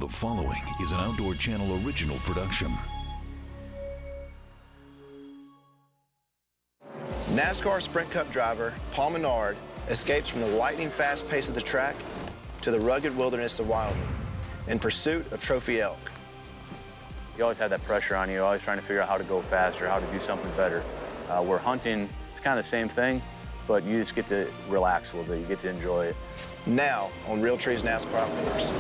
The following is an Outdoor Channel original production. NASCAR Sprint Cup driver Paul Menard escapes from the lightning-fast pace of the track to the rugged wilderness of Wyoming in pursuit of trophy elk. You always have that pressure on you, always trying to figure out how to go faster, how to do something better. Where hunting, it's kind of the same thing, but you just get to relax a little bit. You get to enjoy it. Now on Realtree's NASCAR Outdoors.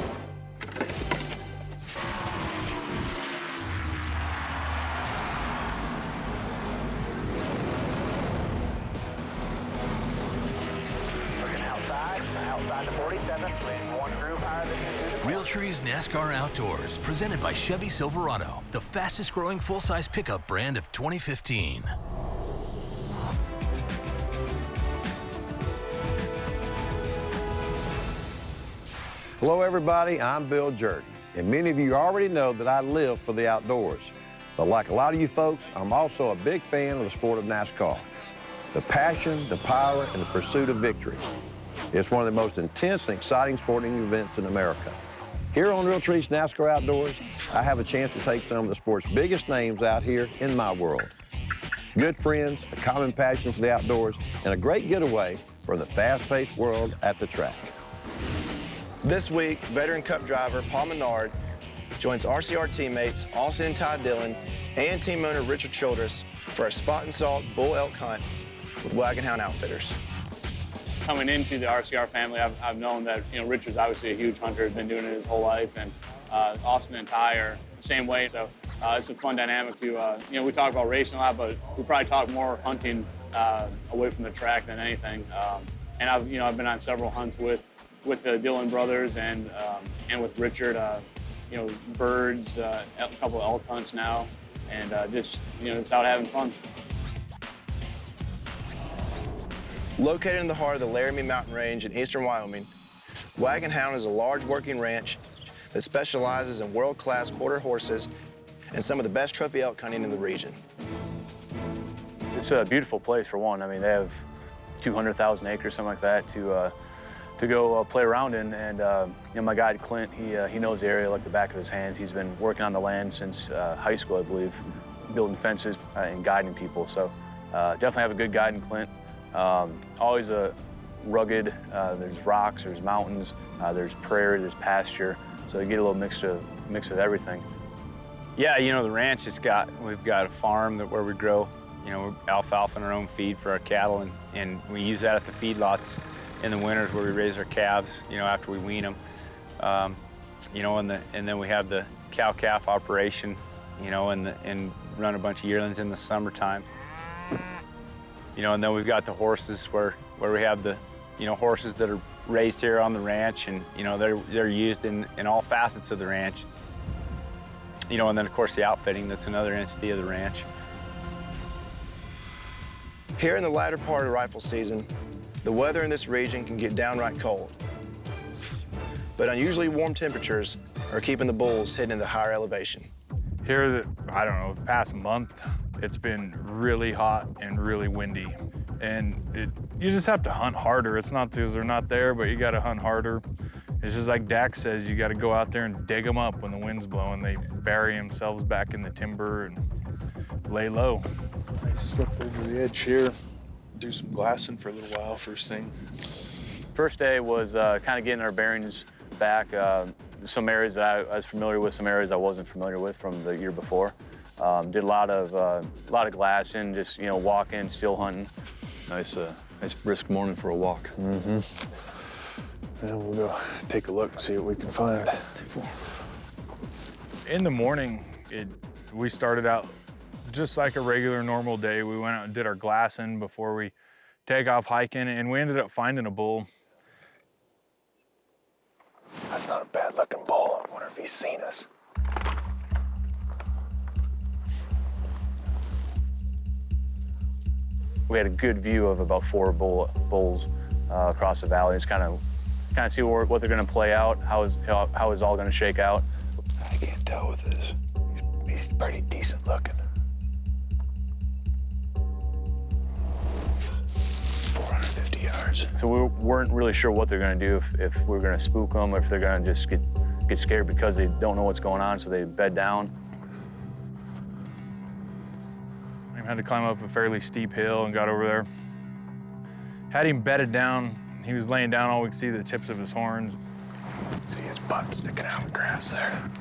Outside the 47, one groove higher than you. Realtree's NASCAR Outdoors, presented by Chevy Silverado, the fastest growing full-size pickup brand of 2015. Hello everybody, I'm Bill Jordan, and many of you already know that I live for the outdoors. But like a lot of you folks, I'm also a big fan of the sport of NASCAR. The passion, the power, and the pursuit of victory. It's one of the most intense and exciting sporting events in America. Here on Realtree's NASCAR Outdoors, I have a chance to take some of the sport's biggest names out here in my world. Good friends, a common passion for the outdoors, and a great getaway from the fast-paced world at the track. This week, veteran Cup driver Paul Menard joins RCR teammates Austin and Ty Dillon and team owner Richard Childress for a spot and salt bull elk hunt with Wagonhound Outfitters. Coming into the RCR family, I've known that, Richard's obviously a huge hunter, has been doing it his whole life, and Austin and Ty are the same way. So it's a fun dynamic to, we talk about racing a lot, but we probably talk more hunting away from the track than anything. And I've been on several hunts with the Dillon brothers and with Richard, birds, a couple of elk hunts now, and just out having fun. Located in the heart of the Laramie Mountain Range in eastern Wyoming, Wagonhound is a large working ranch that specializes in world-class quarter horses and some of the best trophy elk hunting in the region. It's a beautiful place for one. I mean, they have 200,000 acres, something like that, to go play around in. And my guide Clint, he knows the area like the back of his hands. He's been working on the land since high school, I believe, building fences and guiding people. So definitely have a good guide in Clint. Always a rugged, there's rocks, there's mountains, there's prairie, there's pasture, so you get a little mix of everything. Yeah, the ranch we've got a farm where we grow, alfalfa and our own feed for our cattle, and we use that at the feedlots in the winters where we raise our calves, after we wean them. And then we have the cow-calf operation, and run a bunch of yearlings in the summertime. And then we've got the horses where we have the, horses that are raised here on the ranch, and, they're used in all facets of the ranch. And then, of course, the outfitting, that's another entity of the ranch. Here in the latter part of rifle season, the weather in this region can get downright cold. But unusually warm temperatures are keeping the bulls hidden in the higher elevation. Here, the past month, it's been really hot and really windy. And you just have to hunt harder. It's not because they're not there, but you got to hunt harder. It's just like Dak says, you got to go out there and dig them up when the wind's blowing. They bury themselves back in the timber and lay low. I slipped over the edge here, do some glassing for a little while first thing. First day was kind of getting our bearings back. Some areas that I was familiar with, some areas I wasn't familiar with from the year before. Did a lot of glassing, just walking, still hunting. Nice brisk morning for a walk. Mm-hmm. And we'll go take a look and see what we can find. In the morning, we started out just like a regular normal day. We went out and did our glassing before we take off hiking, and we ended up finding a bull. That's not a bad looking bull. I wonder if he's seen us. We had a good view of about 4 bulls across the valley. Just kind of see what they're going to play out, how is all going to shake out. I can't tell with this. He's pretty decent looking. 450 yards. So we weren't really sure what they're going to do, if we were going to spook them, or if they're going to just get get scared because they don't know what's going on, so they bed down. I had to climb up a fairly steep hill and got over there. Had him bedded down. He was laying down, all we could see the tips of his horns. See his butt sticking out of the grass there.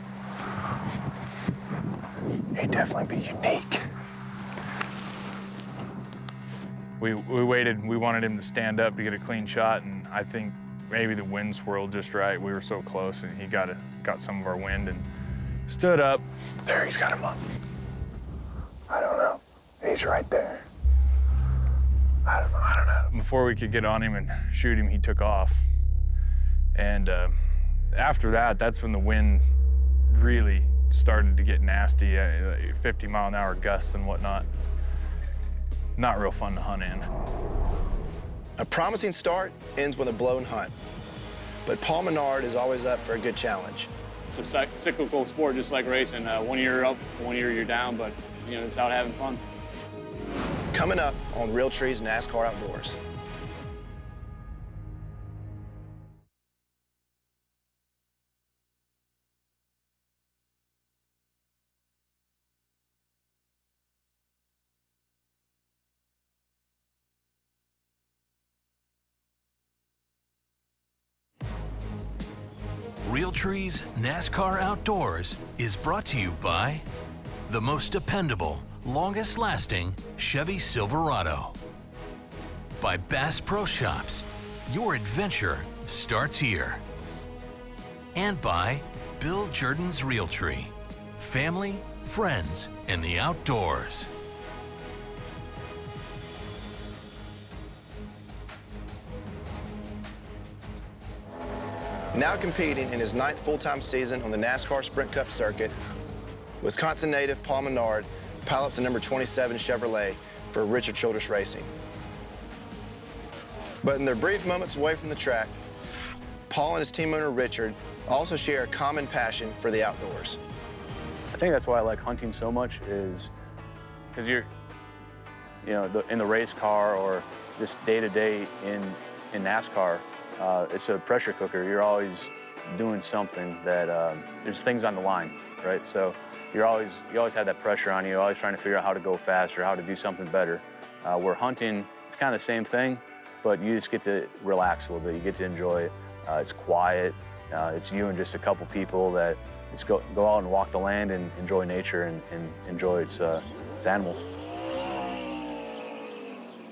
He'd definitely be unique. We waited, we wanted him to stand up to get a clean shot, and I think maybe the wind swirled just right. We were so close, and he got some of our wind and stood up. There, he's got him up. I don't know. He's right there. I don't know. Before we could get on him and shoot him, he took off. And after that, that's when the wind really started to get nasty, 50-mile-an-hour gusts and whatnot. Not real fun to hunt in. A promising start ends with a blown hunt. But Paul Menard is always up for a good challenge. It's a cyclical sport, just like racing. 1 year you're up, 1 year you're down, but it's out having fun. Coming up on Realtree's NASCAR Outdoors. Realtree's NASCAR Outdoors is brought to you by the most dependable, longest-lasting Chevy Silverado. By Bass Pro Shops, your adventure starts here. And by Bill Jordan's Realtree, family, friends, and the outdoors. Now competing in his 9th full-time season on the NASCAR Sprint Cup circuit, Wisconsin native Paul Menard pilots the number 27 Chevrolet for Richard Childress Racing. But in their brief moments away from the track, Paul and his team owner Richard also share a common passion for the outdoors. I think that's why I like hunting so much, is because you're, in the race car or just day-to-day in NASCAR, it's a pressure cooker. You're always doing something that, there's things on the line, right? So you always have that pressure on you. You're always trying to figure out how to go faster, how to do something better. Where hunting, it's kind of the same thing, but you just get to relax a little bit. You get to enjoy it. It's quiet. It's you and just a couple people that just go out and walk the land and enjoy nature and enjoy its animals.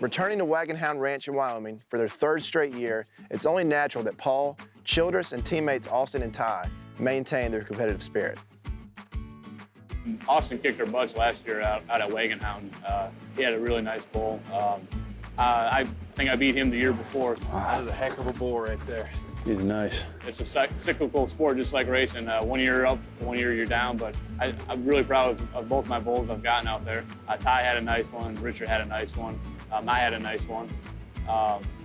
Returning to Wagonhound Ranch in Wyoming for their 3rd straight year, it's only natural that Paul, Childress, and teammates Austin and Ty maintain their competitive spirit. Austin kicked our butts last year out at Wagonhound. He had a really nice bull. I think I beat him the year before. That is a heck of a bull right there. He's nice. It's a cyclical sport, just like racing. 1 year you're up, 1 year you're down, but I'm really proud of both my bulls I've gotten out there. Ty had a nice one, Richard had a nice one, I had a nice one.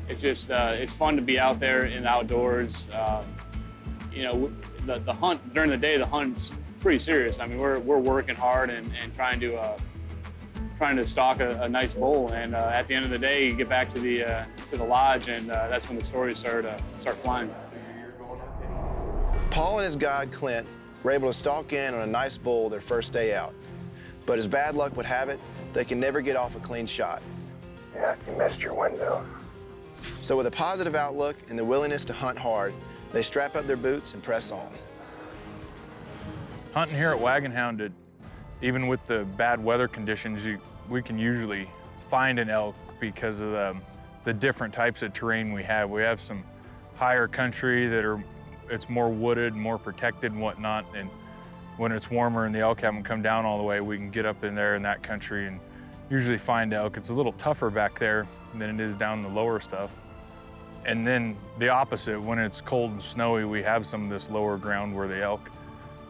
It's fun to be out there in the outdoors. The hunt, during the day, the hunt's pretty serious. I mean, we're working hard and trying to stalk a nice bull, and at the end of the day, you get back to the lodge, and that's when the stories start flying. Paul and his guide Clint were able to stalk in on a nice bull their first day out, but as bad luck would have it, they can never get off a clean shot. Yeah, you missed your window. So with a positive outlook and the willingness to hunt hard, they strap up their boots and press on. Hunting here at Wagonhound, even with the bad weather conditions, we can usually find an elk because of the different types of terrain we have. We have some higher country it's more wooded, more protected and whatnot, and when it's warmer and the elk haven't come down all the way, we can get up in there in that country and usually find elk. It's a little tougher back there than it is down the lower stuff. And then the opposite, when it's cold and snowy, we have some of this lower ground where the elk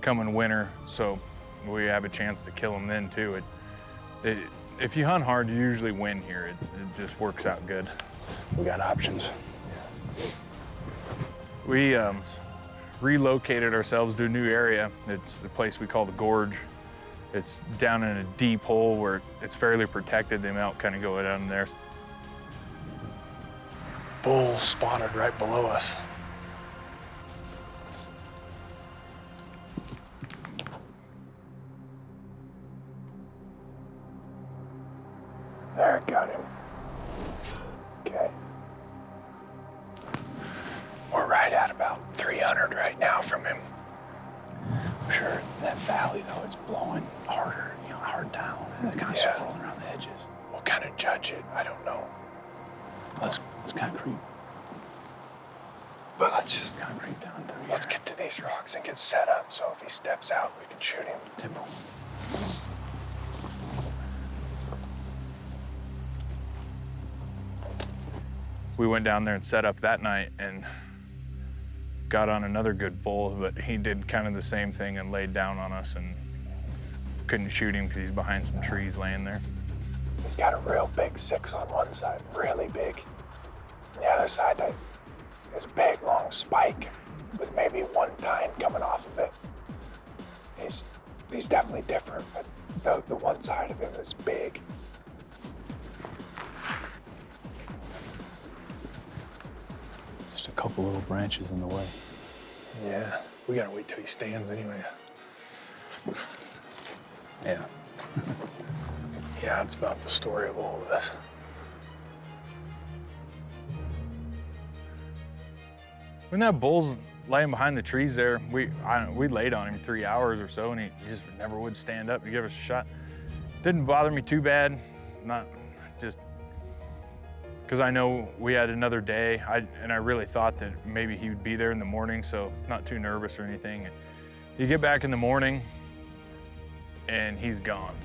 come in winter, so we have a chance to kill them then too. If you hunt hard, you usually win here. It just works out good. We got options. We relocated ourselves to a new area. It's the place we call the Gorge. It's down in a deep hole where it's fairly protected. The elk kind of go down there. Bull spotted right below us. There, got him. Okay. We're right at about 300 right now from him. I'm sure that valley, though, it's blowing harder, hard down. And it's kind of swirling around the edges. We'll kind of judge it. I don't know. Let's kind of creep. But let's just kind of creep down through here. Let's get to these rocks and get set up so if he steps out, we can shoot him. Temple. We went down there and set up that night and got on another good bull, but he did kind of the same thing and laid down on us and couldn't shoot him because he's behind some trees laying there. He's got a real big 6 on one side, really big. On the other side, there's a big long spike with maybe one tine coming off of it. He's definitely different, but the one side of him is big. Just a couple little branches in the way. Yeah, we gotta wait till he stands anyway. Yeah. Yeah, it's about the story of all of this. When that bull's laying behind the trees there, we laid on him 3 hours or so, and he just never would stand up to give us a shot. Didn't bother me too bad, not just because I know we had another day, and I really thought that maybe he would be there in the morning, so not too nervous or anything. And you get back in the morning, and he's gone.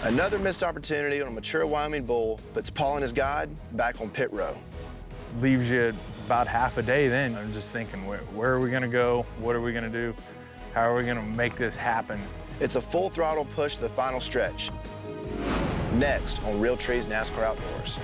Another missed opportunity on a mature Wyoming bull puts Paul and his guide back on pit row. Leaves you about half a day then. I'm just thinking, where are we gonna go? What are we gonna do? How are we gonna make this happen? It's a full throttle push to the final stretch. Next on Realtree's NASCAR Outdoors.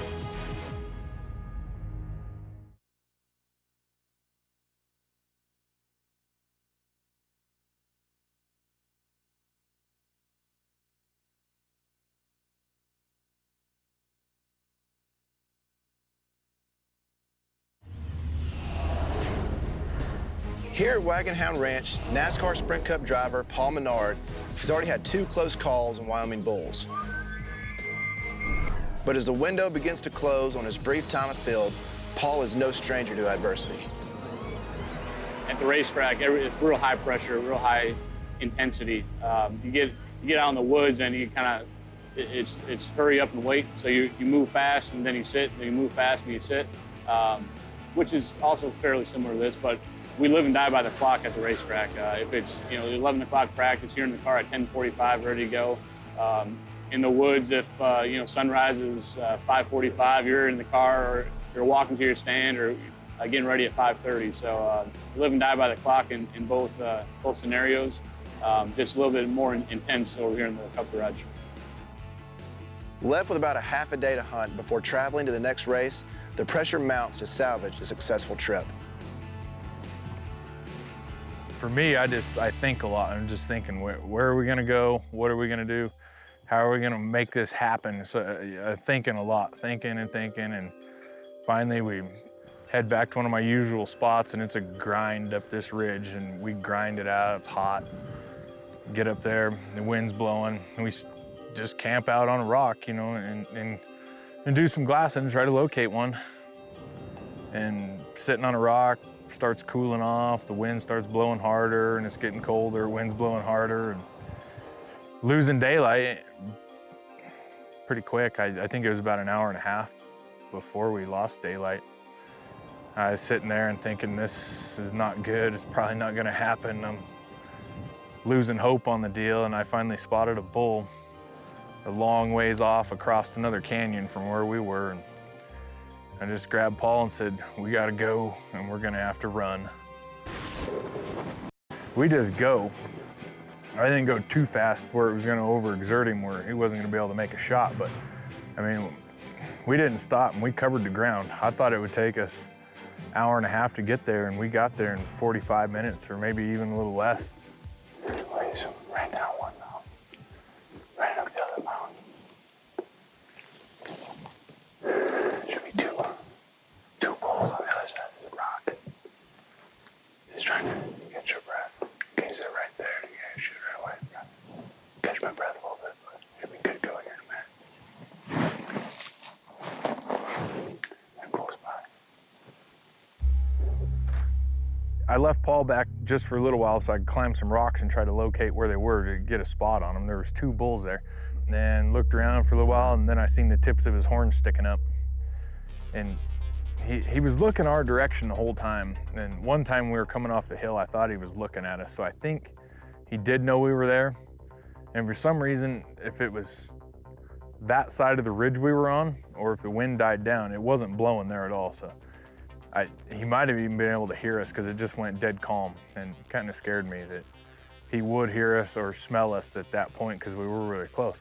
Here at Wagonhound Ranch, NASCAR Sprint Cup driver Paul Menard has already had 2 close calls on Wyoming bulls. But as the window begins to close on his brief time afield, Paul is no stranger to adversity. At the racetrack, it's real high pressure, real high intensity. You get out in the woods and you kind of, it's hurry up and wait. So you move fast and then you sit, then you move fast and you sit, which is also fairly similar to this, but we live and die by the clock at the racetrack. If it's 11 o'clock practice, you're in the car at 10:45, ready to go. In the woods, if sunrise is 5:45, you're in the car or you're walking to your stand or getting ready at 5:30. So live and die by the clock in both scenarios. Just a little bit more intense over here in the Cup Garage. Left with about a half a day to hunt before traveling to the next race, the pressure mounts to salvage a successful trip. For me, I think a lot. I'm just thinking, where are we gonna go? What are we gonna do? How are we gonna make this happen? So thinking a lot, thinking, and finally we head back to one of my usual spots, and it's a grind up this ridge, and we grind it out. It's hot. Get up there, the wind's blowing, and we just camp out on a rock, and do some glassing and try to locate one. And sitting on a rock, starts cooling off, the wind starts blowing harder, and it's getting colder, wind's blowing harder, and losing daylight pretty quick. I think it was about an hour and a half before we lost daylight. I was sitting there and thinking, this is not good, it's probably not gonna happen. I'm losing hope on the deal, and I finally spotted a bull a long ways off across another canyon from where we were. And I just grabbed Paul and said, we gotta go, and we're gonna have to run. We just go. I didn't go too fast where it was gonna overexert him, where he wasn't gonna be able to make a shot, but I mean, we didn't stop and we covered the ground. I thought it would take us an hour and a half to get there, and we got there in 45 minutes, or maybe even a little less. Anyways, right down one mountain, right up the other mountain. Should be two bulls on the other side of the rock. He's trying to get your breath. Can you sit right there? You gotta shoot right away. Catch my breath a little bit, but should be good. I left Paul back just for a little while so I could climb some rocks and try to locate where they were to get a spot on them. There was 2 bulls there. And looked around for a little while, and then I seen the tips of his horns sticking up. And he was looking our direction the whole time. And one time we were coming off the hill, I thought he was looking at us. So I think he did know we were there. And for some reason, if it was that side of the ridge we were on, or if the wind died down, it wasn't blowing there at all. So he might have even been able to hear us because it just went dead calm, and kind of scared me that he would hear us or smell us at that point because we were really close.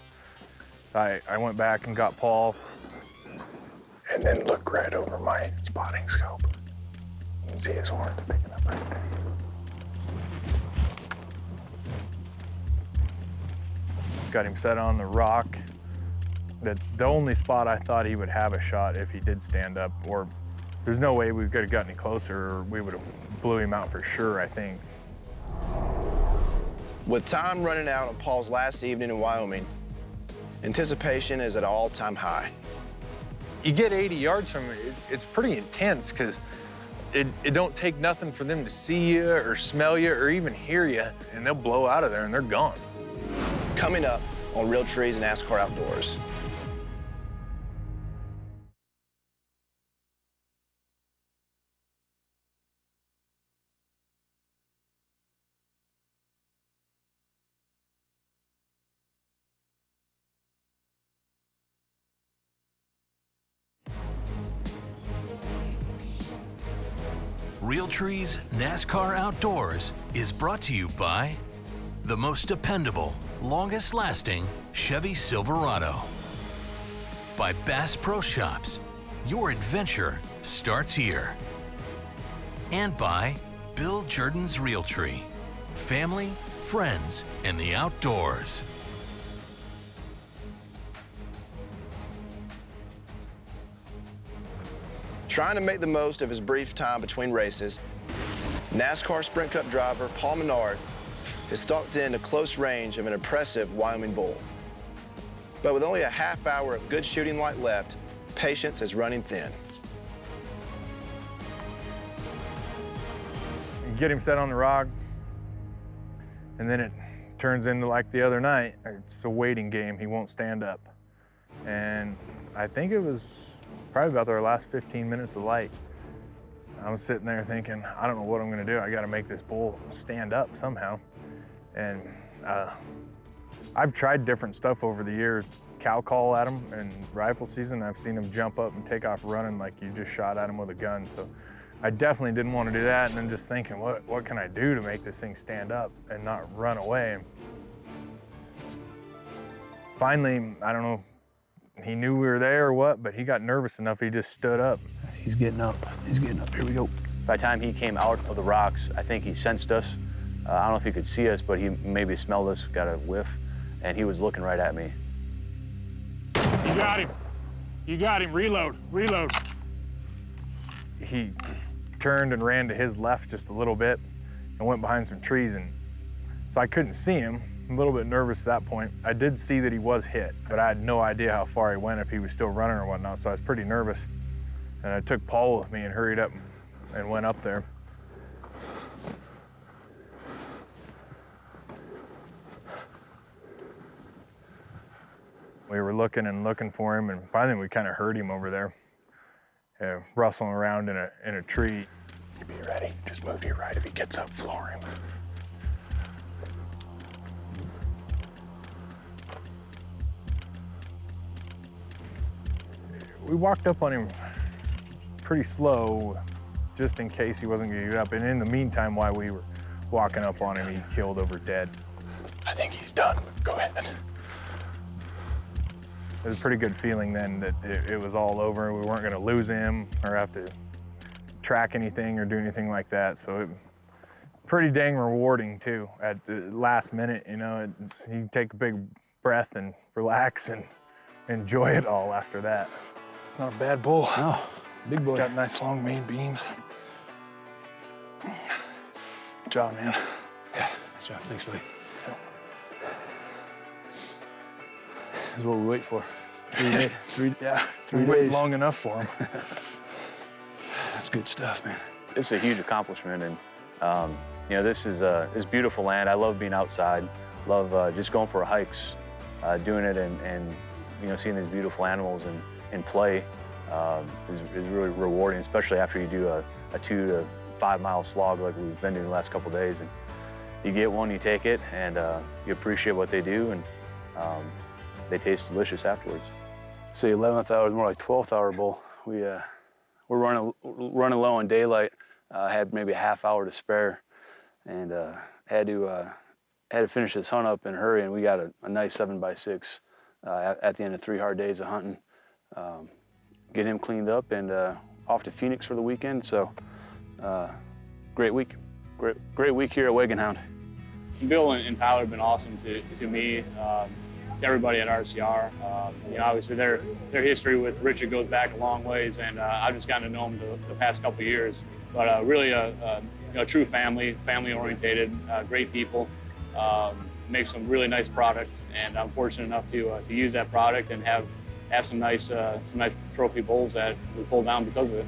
I went back and got Paul. And then look right over my spotting scope. You can see his horns picking up right there. Got him set on the rock. The only spot I thought he would have a shot if he did stand up, or there's no way we could have gotten any closer, or we would have blew him out for sure, I think. With time running out on Paul's last evening in Wyoming, anticipation is at an all-time high. You get 80 yards from it, it's pretty intense because it don't take nothing for them to see you or smell you or even hear you, and they'll blow out of there and they're gone. Coming up on Realtree's Nascar Outdoors. Realtree's NASCAR Outdoors is brought to you by the most dependable, longest-lasting Chevy Silverado. By Bass Pro Shops, your adventure starts here. And by Bill Jordan's Realtree, family, friends, and the outdoors. Trying to make the most of his brief time between races, NASCAR Sprint Cup driver Paul Menard has stalked into close range of an impressive Wyoming bull. But with only a half hour of good shooting light left, patience is running thin. Get him set on the rock, and then it turns into like the other night. It's a waiting game. He won't stand up. And I think it was probably about our last 15 minutes of light. I was sitting there thinking, I don't know what I'm gonna do. I gotta make this bull stand up somehow. And I've tried different stuff over the years. Cow call at him in rifle season. I've seen him jump up and take off running like you just shot at him with a gun. So I definitely didn't want to do that. And then just thinking, what can I do to make this thing stand up and not run away? Finally, I don't know, he knew we were there or what, but he got nervous enough, he just stood up. He's getting up. He's getting up. Here we go. By the time he came out of the rocks, I think he sensed us. I don't know if he could see us, but he maybe smelled us, got a whiff, and he was looking right at me. You got him. You got him. Reload. Reload. He turned and ran to his left just a little bit and went behind some trees, and so I couldn't see him. I'm a little bit nervous at that point. I did see that he was hit, but I had no idea how far he went, if he was still running or whatnot, so I was pretty nervous. And I took Paul with me and hurried up and went up there. We were looking and looking for him, and finally we kind of heard him over there, rustling around in a tree. You be ready. Just move your right. If he gets up, floor him. We walked up on him pretty slow, just in case he wasn't gonna get up. And in the meantime, while we were walking up on him, he killed over dead. I think he's done. Go ahead. It was a pretty good feeling then that it was all over. We weren't gonna lose him or have to track anything or do anything like that. So it pretty dang rewarding too. At the last minute, you know, you take a big breath and relax and enjoy it all after that. Not a bad bull. No, big boy. Got nice long main beams. Good job, man. Yeah, Nice job. Thanks, buddy. This is what we wait for. 3 days. 3 We days. wait long enough for him. That's good stuff, man. It's a huge accomplishment, and You know, this is beautiful land. I love being outside. Love just going for hikes, doing it, and you know, seeing these beautiful animals and play is really rewarding, especially after you do a 2 to 5 mile slog like we've been doing the last couple days. And you get one, you take it, and you appreciate what they do, and they taste delicious afterwards. So the 11th hour is more like 12th hour bull. We're running low on daylight. Had maybe a half hour to spare, and had to finish this hunt up in a hurry. And we got a nice 7x6 at the end of 3 hard days of hunting. Get him cleaned up and off to Phoenix for the weekend. So great week, great week here at Wagonhound. Bill and Tyler have been awesome to me, to everybody at RCR. You know, obviously their history with Richard goes back a long ways, and I've just gotten to know them the past couple of years. But really a true family-orientated, great people. Make some really nice products, and I'm fortunate enough to use that product and have some nice trophy bulls that we pulled down because of it.